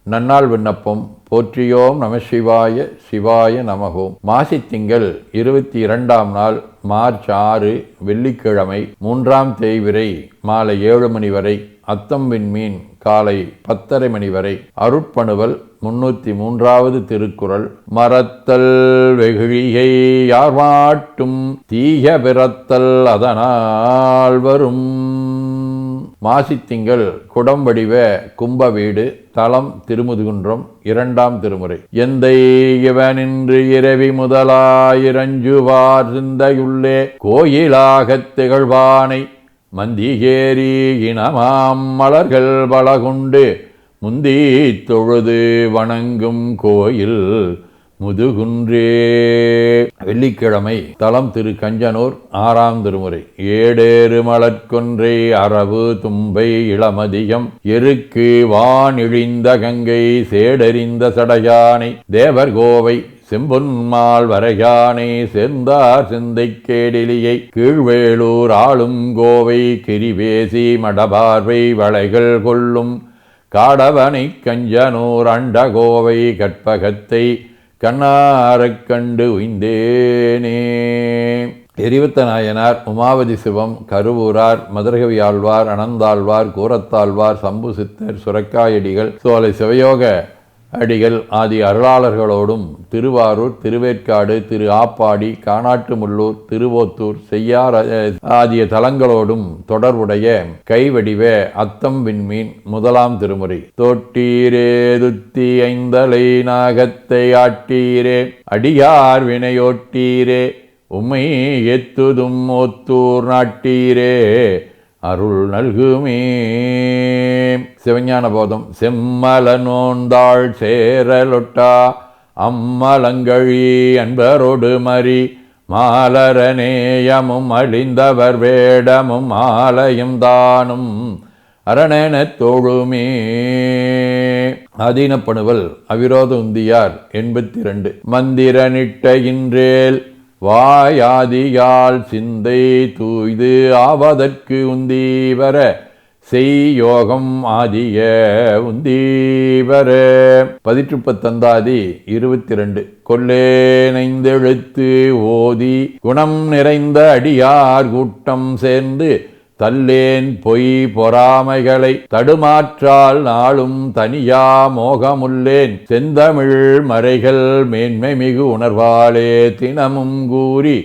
நன்னாள் விண்ணப்பம். போற்றியோம் நம சிவாய. சிவாய நமகோம். மாசித்திங்கள் 22ஆம் நாள் மார்ச் 6 வெள்ளிக்கிழமை, 3ஆம் தேய்விரை மாலை 7 மணி வரை, அத்தம் விண்மீன் காலை 10:30 மணி வரை. அருட்பணுவல் 303வது திருக்குறள். மறத்தல் வெகுளியை யார் மாட்டும், தீய பிறத்தல் அதனால் வரும். மாசித்திங்கள் குடம் வடிவ கும்ப வீடு. தலம் திருமுதுகுன்றம். 2ஆம் திருமுறை. எந்தை இவனின்று இரவி முதலாயிரஞ்சுவார் சிந்தையுள்ளே கோயிலாகத் திகழ்வானை மந்திகேரி இனமாம் மலர்கள் பலகுண்டு முந்தி தொழுது வணங்கும் கோயில் முதுகுன்றே. வெள்ளிக்கிழமை. தலம் திரு கஞ்சனூர். 6ஆம் திருமுறை. ஏடேறு மலர்கொன்றை அரவு தும்பை இளமதியம் எருக்கு வான் இழிந்த கங்கை சேடறிந்த சடையானை தேவர் கோவை செம்பொன்மால் வரையானை சேர்ந்தார் சிந்தை கேடிலியை கீழ்வேளூர் ஆளும் கோவை கிரிவேசி மடபார்வை வளைகள் கொள்ளும் காடவனை கஞ்சனூர் அண்டகோவை கற்பகத்தை கண்ணாரக் கண்டு உய்ந்தேனே. எரிவத்த நாயனார், உமாவதி சிவம், கருவூரார், மதுரகவி ஆழ்வார், அனந்தாழ்வார், கூரத்தாழ்வார், சம்பு சித்தர், சுரக்காயடிகள், சோலை சிவயோக அடிகள் ஆதி அருளாளர்களோடும் திருவாரூர், திருவேற்காடு, திரு ஆப்பாடி, கானாட்டுமுள்ளூர், திருவோத்தூர், செய்யார் ஆகிய தலங்களோடும் தொடர்புடைய கைவடிவ அத்தம் விண்மீன் 1ஆம் திருமுறை. தொட்டீரே துத்தி ஐந்தலை நாகத்தை ஆட்டீரே அடியார் வினையோட்டீரே உம்மை எத்துதும் ஒத்தூர் நாட்டீரே அருள் நல்குமே. சிவஞான போதம். செம்மல நோந்தாள் சேரலொட்டா அம்மலங்கழி அன்பரோடு மறி மாலரநேயமும் அழிந்தவர் வேடமும் ஆலயம் தானும் அரணென தோழுமே. ஆதீனப்பணுவல். அவிரோத உந்தியார் 82. மந்திர நிட்ட இன்றேல் வாயாதியால் சிந்தை தூய்து ஆவதற்கு உந்தீவர செய்யோகம் ஆதிய உந்தீவர. 18 22. கொல்லேனைந்தெழுத்து ஓதி குணம் நிறைந்த அடியார் கூட்டம் சேர்ந்து தல்லேன் பொய் பொறாமைகளை தடுமாற்றால் நாளும் தனியா மோகமுள்ளேன் செந்தமிழ் மறைகள் மேன்மை மிகு உணர்வாளே தினமும் கூறி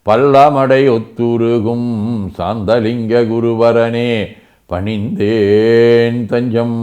பல்லமடை ஒத்துருகும் சாந்தலிங்க குருவரனே பணிந்தேன் தஞ்சம்.